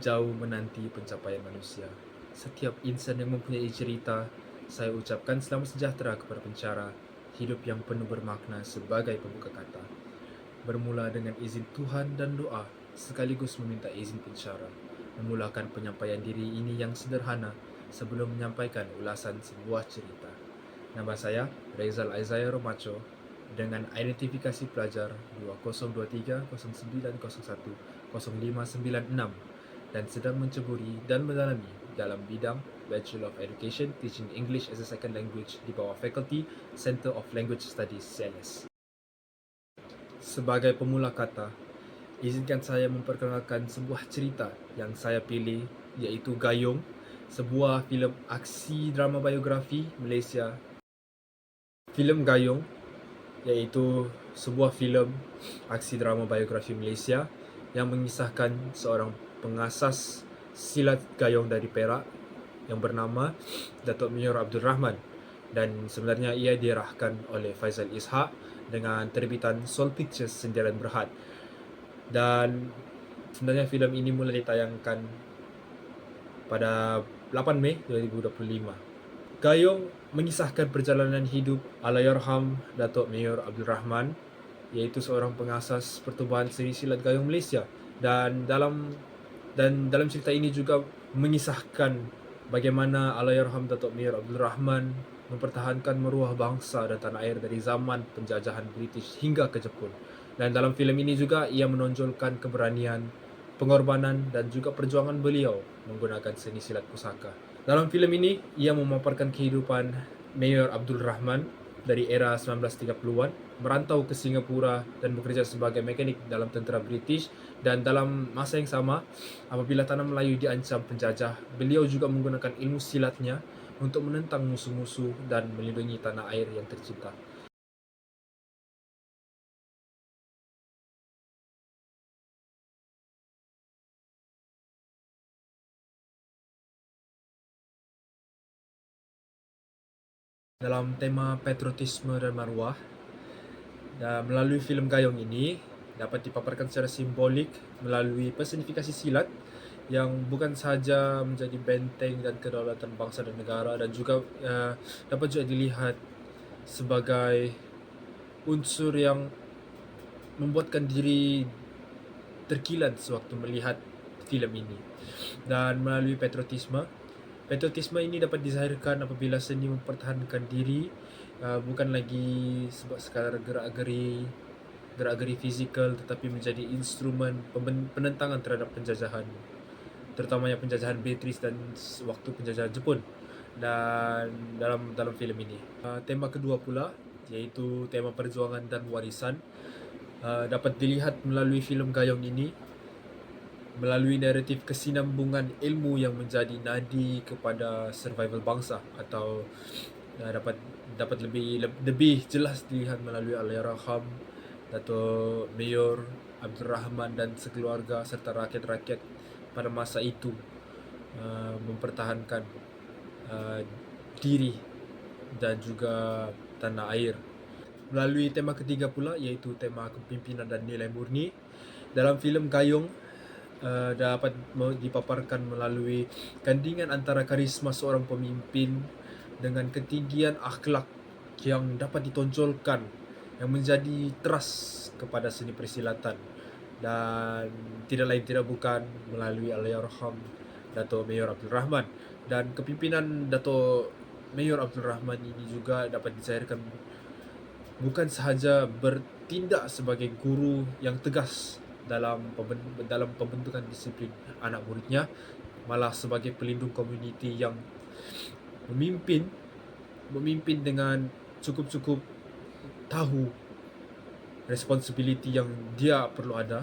jauh menanti pencapaian manusia. Setiap insan yang mempunyai cerita, saya ucapkan selamat sejahtera kepada pencara, hidup yang penuh bermakna sebagai pembuka kata. Bermula dengan izin Tuhan dan doa, sekaligus meminta izin pencara. Memulakan penyampaian diri ini yang sederhana sebelum menyampaikan ulasan sebuah cerita. Nama saya Rezal Aizaya Romacho dengan identifikasi pelajar 202309010596 dan sedang menceburi dan mendalami dalam bidang Bachelor of Education Teaching English as a Second Language di bawah Faculty Center of Language Studies CLS. Sebagai pemula kata, izinkan saya memperkenalkan sebuah cerita yang saya pilih, iaitu Gayung, sebuah filem aksi drama biografi Malaysia. Filem Gayung iaitu sebuah filem aksi drama biografi Malaysia yang mengisahkan seorang pengasas silat Gayung dari Perak yang bernama Datuk Mayor Abdul Rahman, dan sebenarnya ia diarahkan oleh Faizal Ishak dengan terbitan Sol Pictures Sendirian Berhad. Dan sebenarnya filem ini mula ditayangkan pada 8 Mei 2025. Gayung mengisahkan perjalanan hidup Allahyarham Datuk Mayor Abdul Rahman, iaitu seorang pengasas Pertubuhan Seri Silat Gayung Malaysia, dan dalam cerita ini juga mengisahkan bagaimana Allahyarham Datuk Mayor Abdul Rahman mempertahankan maruah bangsa dan tanah air dari zaman penjajahan British hingga ke Jepun. Dan dalam filem ini juga ia menonjolkan keberanian, pengorbanan dan juga perjuangan beliau menggunakan seni silat pusaka. Dalam filem ini, ia memaparkan kehidupan Mayor Abdul Rahman dari era 1930-an, merantau ke Singapura dan bekerja sebagai mekanik dalam tentera British. Dan dalam masa yang sama, apabila tanah Melayu diancam penjajah, beliau juga menggunakan ilmu silatnya untuk menentang musuh-musuh dan melindungi tanah air yang tercinta. Dalam tema patriotisme dan maruah, dan melalui filem Gayung ini dapat dipaparkan secara simbolik melalui personifikasi silat yang bukan sahaja menjadi benteng dan kedaulatan bangsa dan negara, dan juga dapat juga dilihat sebagai unsur yang membuatkan diri terkilat sewaktu melihat filem ini. Dan melalui patriotisme ini dapat dizahirkan apabila seni mempertahankan diri, bukan lagi sebab sekadar gerak-geri fizikal, tetapi menjadi instrumen penentangan terhadap penjajahan, terutamanya penjajahan British dan waktu penjajahan Jepun. Dan dalam filem ini, tema kedua pula, iaitu tema perjuangan dan warisan, dapat dilihat melalui filem Gayung ini melalui naratif kesinambungan ilmu yang menjadi nadi kepada survival bangsa, atau dapat lebih jelas dilihat melalui Allahyarham Datuk Mayor Abdul Rahman dan sekeluarga serta rakyat-rakyat pada masa itu mempertahankan diri dan juga tanah air. Melalui tema ketiga pula, iaitu tema kepimpinan dan nilai murni, dalam filem Gayung dapat dipaparkan melalui gandingan antara karisma seorang pemimpin dengan ketinggian akhlak yang dapat ditonjolkan, yang menjadi teras kepada seni persilatan, dan tidak lain tidak bukan melalui Allahyarham Datuk Mayor Abdul Rahman. Dan kepimpinan Datuk Mayor Abdul Rahman ini juga dapat dizahirkan bukan sahaja bertindak sebagai guru yang tegas dalam pembentukan disiplin anak muridnya, malah sebagai pelindung komuniti yang memimpin dengan cukup tahu responsibility yang dia perlu ada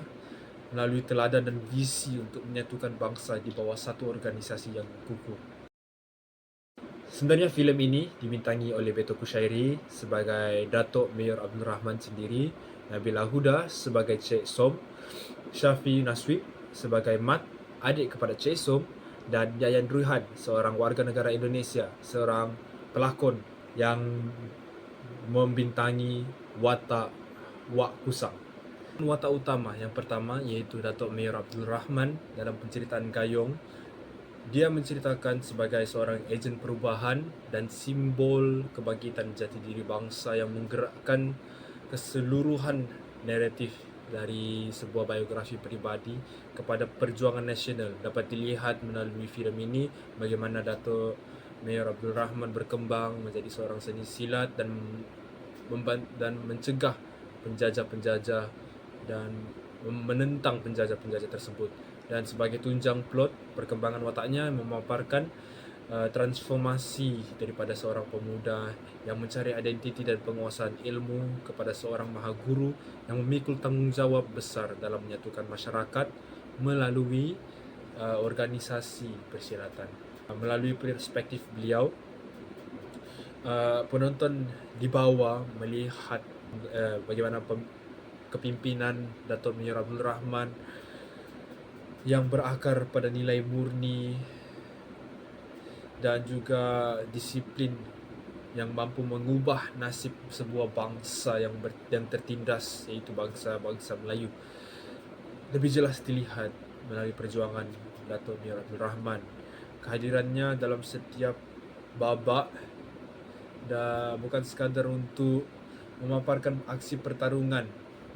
melalui teladan dan visi untuk menyatukan bangsa di bawah satu organisasi yang kukuh. Sebenarnya filem ini dibintangi oleh Beto Kushairi sebagai Datuk Mayor Abdul Rahman sendiri, Nabila Huda sebagai Cik Som, Syafi Naswib sebagai Mat, adik kepada Cik Som, dan Yayan Ruihan, seorang warga negara Indonesia, seorang pelakon yang membintangi watak Wak Kusang. Watak utama yang pertama iaitu Datuk Mayor Abdul Rahman dalam penceritaan Gayong. Dia menceritakan sebagai seorang ejen perubahan dan simbol kebangkitan jati diri bangsa yang menggerakkan keseluruhan naratif dari sebuah biografi peribadi kepada perjuangan nasional. Dapat dilihat melalui filem ini bagaimana Datuk Mayor Abdul Rahman berkembang menjadi seorang seni silat dan mencegah penjajah-penjajah dan menentang penjajah-penjajah tersebut. Dan sebagai tunjang plot, perkembangan wataknya memaparkan transformasi daripada seorang pemuda yang mencari identiti dan penguasaan ilmu kepada seorang mahaguru yang memikul tanggungjawab besar dalam menyatukan masyarakat melalui organisasi persilatan. Melalui perspektif beliau, penonton dibawa melihat bagaimana kepimpinan Datuk Mayor Abdul Rahman yang berakar pada nilai murni dan juga disiplin yang mampu mengubah nasib sebuah bangsa yang tertindas, iaitu bangsa Melayu. Lebih jelas dilihat melalui perjuangan Datuk Mayor Abdul Rahman. Kehadirannya dalam setiap babak dan bukan sekadar untuk memaparkan aksi pertarungan,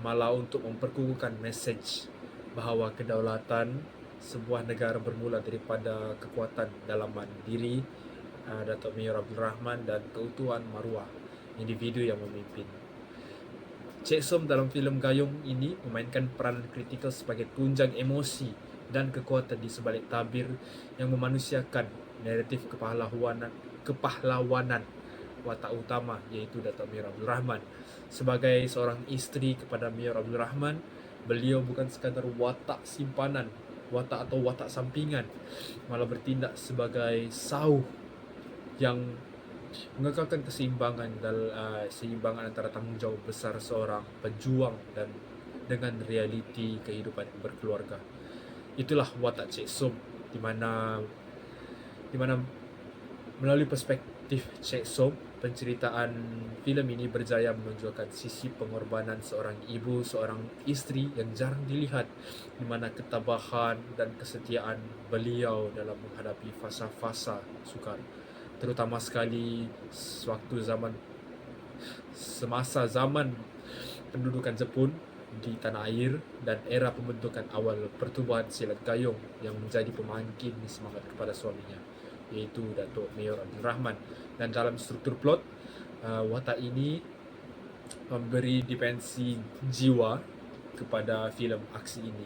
malah untuk memperkukuhkan mesej bahawa kedaulatan sebuah negara bermula daripada kekuatan dalaman diri Datuk Mayor Abdul Rahman dan keutuhan maruah individu yang memimpin. Cik Som dalam filem Gayong ini memainkan peranan kritikal sebagai tunjang emosi dan kekuatan di sebalik tabir yang memanusiakan naratif kepahlawanan watak utama iaitu Datuk Mayor Abdul Rahman. Sebagai seorang isteri kepada Mayor Abdul Rahman, beliau bukan sekadar watak simpanan, watak atau watak sampingan, malah bertindak sebagai sauh yang mengekalkan keseimbangan antara tanggungjawab besar seorang pejuang dan dengan realiti kehidupan berkeluarga. Itulah watak Cik Som, di mana melalui perspektif Cik Som, penceritaan filem ini berjaya menonjolkan sisi pengorbanan seorang ibu, seorang isteri yang jarang dilihat, di mana ketabahan dan kesetiaan beliau dalam menghadapi fasa-fasa sukar, terutama sekali semasa zaman pendudukan Jepun di tanah air dan era pembentukan awal pertubuhan silat Gayong yang menjadi pemangkin semangat kepada suaminya, iaitu Datuk Mayor Abdul Rahman. Dan dalam struktur plot, watak ini memberi dimensi jiwa kepada filem aksi ini.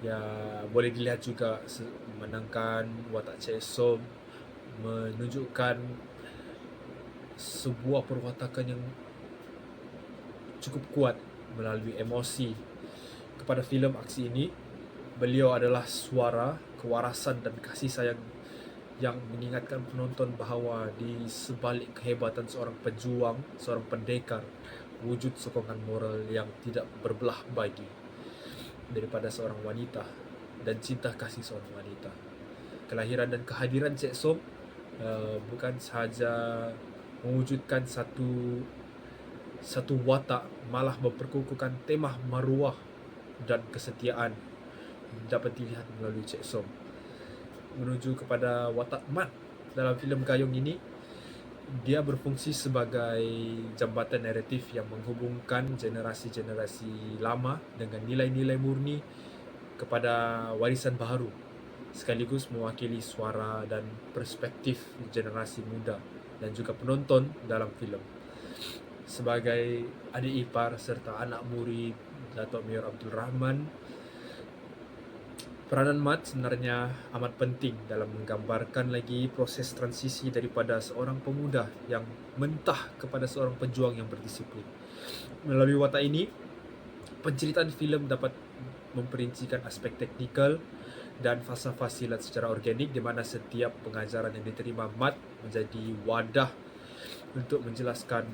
Ya, boleh dilihat juga memenangkan watak Cik Som menunjukkan sebuah perwatakan yang cukup kuat melalui emosi. Kepada filem aksi ini, beliau adalah suara kewarasan dan kasih sayang yang mengingatkan penonton bahawa di sebalik kehebatan seorang pejuang, seorang pendekar, wujud sokongan moral yang tidak berbelah bagi daripada seorang wanita dan cinta kasih seorang wanita. Kelahiran dan kehadiran Cik Som bukan sahaja mewujudkan satu watak, malah memperkukuhkan tema maruah dan kesetiaan dapat dilihat melalui Cik Som. Menuju kepada watak Mat dalam filem Gayong ini, dia berfungsi sebagai jambatan naratif yang menghubungkan generasi-generasi lama dengan nilai-nilai murni kepada warisan baru, sekaligus mewakili suara dan perspektif generasi muda dan juga penonton dalam filem. Sebagai adik ipar serta anak murid Datuk Mayor Abdul Rahman, peranan Mat sebenarnya amat penting dalam menggambarkan lagi proses transisi daripada seorang pemuda yang mentah kepada seorang pejuang yang berdisiplin. Melalui watak ini, penceritaan filem dapat memperincikan aspek teknikal dan fasa-fasa silat secara organik, di mana setiap pengajaran yang diterima Mat menjadi wadah untuk menjelaskan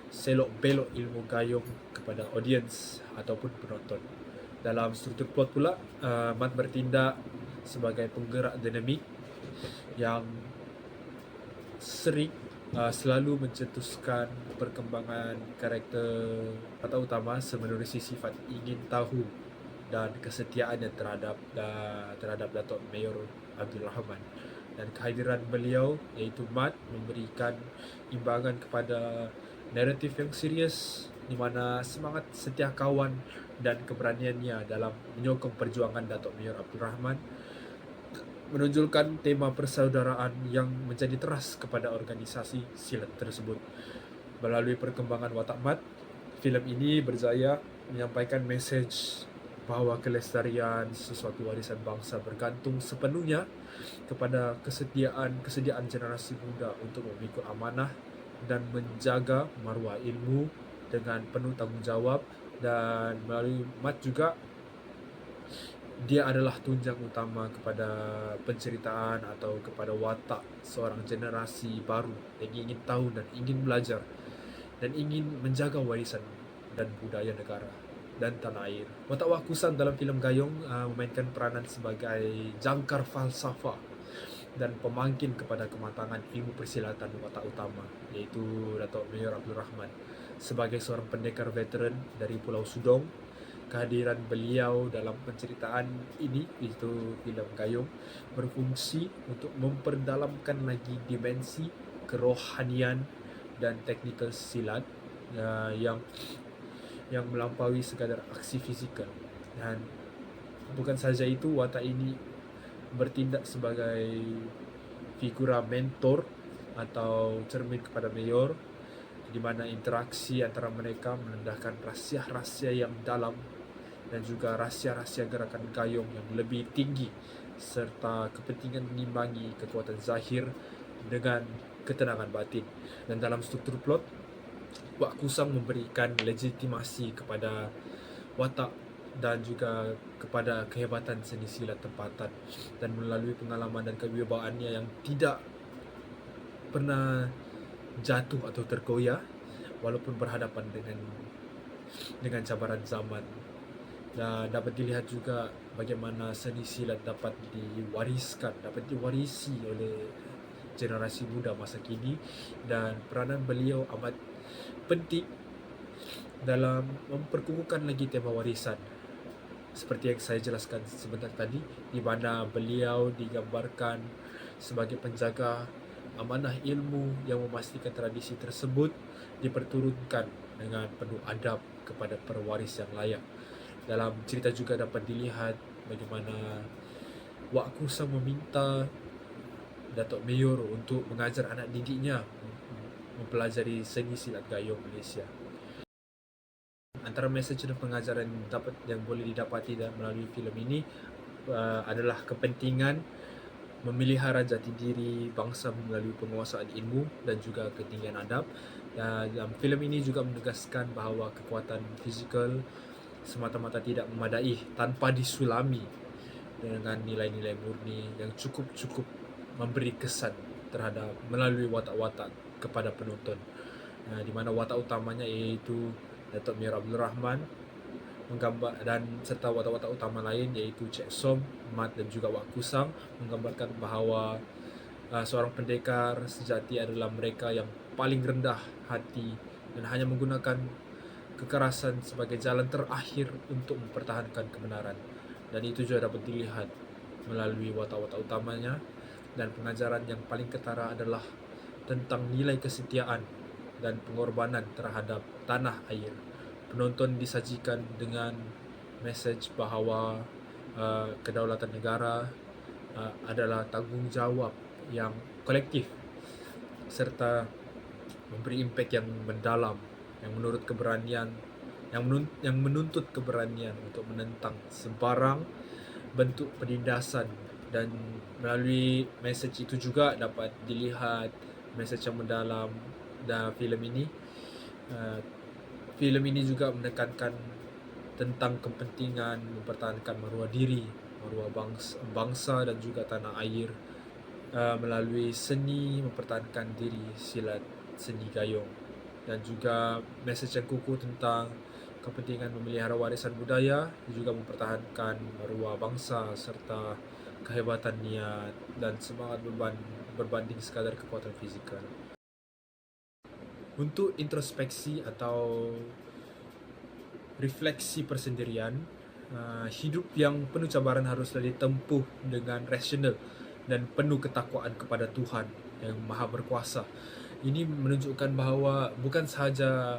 selok-belok ilmu Gayong kepada audiens ataupun penonton. Dalam struktur plot pula, Mat bertindak sebagai penggerak dinamik yang sering selalu mencetuskan perkembangan karakter watak utama menerusi sifat ingin tahu dan kesetiaannya terhadap Datuk Mayor Abdul Rahman, dan kehadiran beliau iaitu Mat memberikan imbangan kepada naratif yang serius di mana semangat setia kawan dan keberaniannya dalam menyokong perjuangan Datuk Mayor Abdul Rahman menonjolkan tema persaudaraan yang menjadi teras kepada organisasi silat tersebut. Melalui perkembangan watak Mat, filem ini berjaya menyampaikan mesej bahawa kelestarian sesuatu warisan bangsa bergantung sepenuhnya kepada kesediaan generasi muda untuk memikul amanah dan menjaga maruah ilmu dengan penuh tanggungjawab. Dan melalui Mat juga dia adalah tunjang utama kepada penceritaan atau kepada watak seorang generasi baru yang ingin tahu dan ingin belajar dan ingin menjaga warisan dan budaya negara dan tanah air. Watak Wak Kusang dalam filem Gayong memainkan peranan sebagai jangkar falsafah dan pemangkin kepada kematangan ilmu persilatan watak utama, iaitu Datuk Mayor Abdul Rahman. Sebagai seorang pendekar veteran dari Pulau Sudong, kehadiran beliau dalam penceritaan ini, itu filem Gayung, berfungsi untuk memperdalamkan lagi dimensi kerohanian dan teknikal silat yang melampaui sekadar aksi fizikal. Dan bukan saja itu, watak ini bertindak sebagai figura mentor atau cermin kepada mayor, di mana interaksi antara mereka menandakan rahsia-rahsia yang dalam dan juga rahsia-rahsia gerakan Gayong yang lebih tinggi serta kepentingan menimbangi kekuatan zahir dengan ketenangan batin. Dan dalam struktur plot, Wak Kusang memberikan legitimasi kepada watak dan juga kepada kehebatan seni silat tempatan, dan melalui pengalaman dan kewibawaannya yang tidak pernah jatuh atau tergoyah walaupun berhadapan dengan cabaran zaman. Dan dapat dilihat juga bagaimana seni silat dapat diwarisi oleh generasi muda masa kini, dan peranan beliau amat penting dalam memperkukuhkan lagi tema warisan. Seperti yang saya jelaskan sebentar tadi, di mana beliau digambarkan sebagai penjaga amanah ilmu yang memastikan tradisi tersebut diperturunkan dengan penuh adab kepada pewaris yang layak. Dalam cerita juga dapat dilihat bagaimana Wak Kusang meminta Datuk Mayor untuk mengajar anak didiknya mempelajari seni silat Gayong Malaysia. Antara mesej dan pengajaran yang boleh didapati melalui filem ini adalah kepentingan memelihara jati diri bangsa melalui penguasaan ilmu dan juga ketinggian adab. Dalam filem ini juga menegaskan bahawa kekuatan fizikal semata-mata tidak memadai tanpa disulami dengan nilai-nilai murni yang cukup memberi kesan terhadap melalui watak-watak kepada penonton, di mana watak utamanya iaitu Datuk Mayor Abdul Rahman dan serta watak-watak utama lain iaitu Cik Som, Mat dan juga Wak Kusang menggambarkan bahawa seorang pendekar sejati adalah mereka yang paling rendah hati dan hanya menggunakan kekerasan sebagai jalan terakhir untuk mempertahankan kebenaran. Dan itu juga dapat dilihat melalui watak-watak utamanya. Dan pengajaran yang paling ketara adalah tentang nilai kesetiaan dan pengorbanan terhadap tanah air. Penonton disajikan dengan mesej bahawa kedaulatan negara adalah tanggungjawab yang kolektif serta memberi impak yang mendalam, yang menuntut keberanian untuk menentang sebarang bentuk penindasan. Dan melalui mesej itu juga dapat dilihat mesej yang mendalam dalam filem ini. Filem ini juga menekankan tentang kepentingan mempertahankan maruah diri, maruah bangsa dan juga tanah air melalui seni mempertahankan diri silat seni Gayong, dan juga mesej yang kukuh tentang kepentingan memelihara warisan budaya, juga mempertahankan maruah bangsa serta kehebatan niat dan semangat berbanding sekadar kekuatan fizikal. Untuk introspeksi atau refleksi persendirian, hidup yang penuh cabaran haruslah ditempuh dengan rasional dan penuh ketakwaan kepada Tuhan yang Maha Berkuasa. Ini menunjukkan bahawa bukan sahaja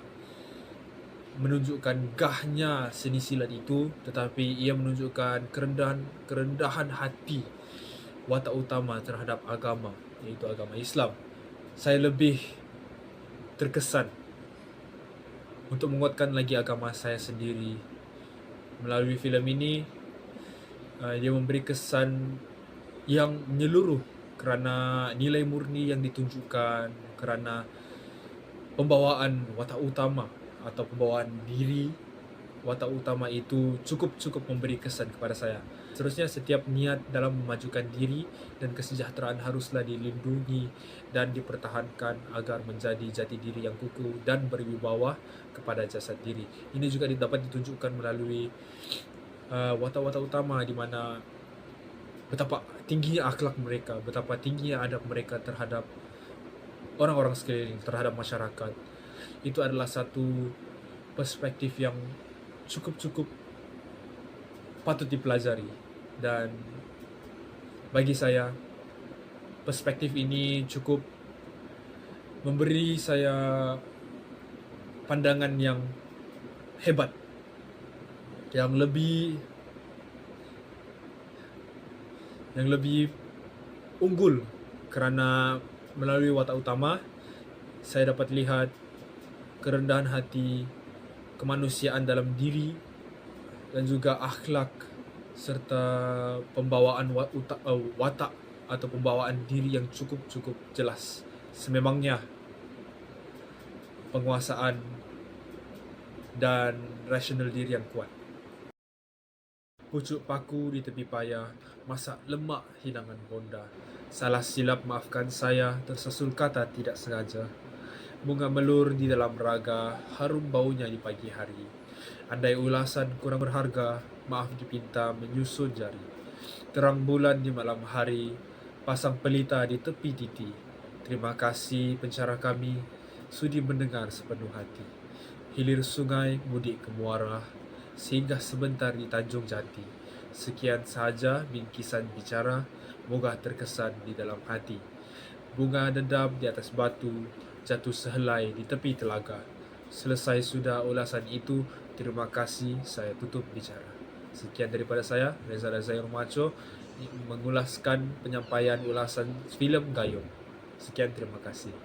menunjukkan gahnya seni silat itu, tetapi ia menunjukkan kerendahan hati watak utama terhadap agama, iaitu agama Islam. Saya lebih terkesan untuk menguatkan lagi agama saya sendiri. Melalui filem ini, dia memberi kesan yang menyeluruh kerana nilai murni yang ditunjukkan, kerana pembawaan watak utama atau pembawaan diri watak utama itu cukup memberi kesan kepada saya. Seterusnya, setiap niat dalam memajukan diri dan kesejahteraan haruslah dilindungi dan dipertahankan agar menjadi jati diri yang kukuh dan berwibawa kepada jasad diri. Ini juga dapat ditunjukkan melalui watak-watak utama di mana betapa tingginya akhlak mereka, betapa tingginya adab mereka terhadap orang-orang sekeliling, terhadap masyarakat. Itu adalah satu perspektif yang cukup patut dipelajari, dan bagi saya perspektif ini cukup memberi saya pandangan yang hebat, yang lebih unggul, kerana melalui watak utama saya dapat lihat kerendahan hati, kemanusiaan dalam diri, dan juga akhlak serta pembawaan watak atau pembawaan diri yang cukup jelas. Sememangnya penguasaan dan rasional diri yang kuat. Pucuk paku di tepi payah, masak lemak hidangan bonda. Salah silap maafkan saya, tersusul kata tidak sengaja. Bunga melur di dalam raga, harum baunya di pagi hari. Andai ulasan kurang berharga, maaf dipinta menyusun jari. Terang bulan di malam hari, pasang pelita di tepi titi. Terima kasih pencara kami, sudi mendengar sepenuh hati. Hilir sungai, mudik ke muara, singgah sebentar di Tanjung Jati. Sekian sahaja bingkisan bicara, moga terkesan di dalam hati. Bunga dendam di atas batu, jatuh sehelai di tepi telaga. Selesai sudah ulasan itu, terima kasih, saya tutup bicara. Sekian daripada saya, Reza Zair Macho, mengulaskan penyampaian ulasan filem Gayung. Sekian, terima kasih.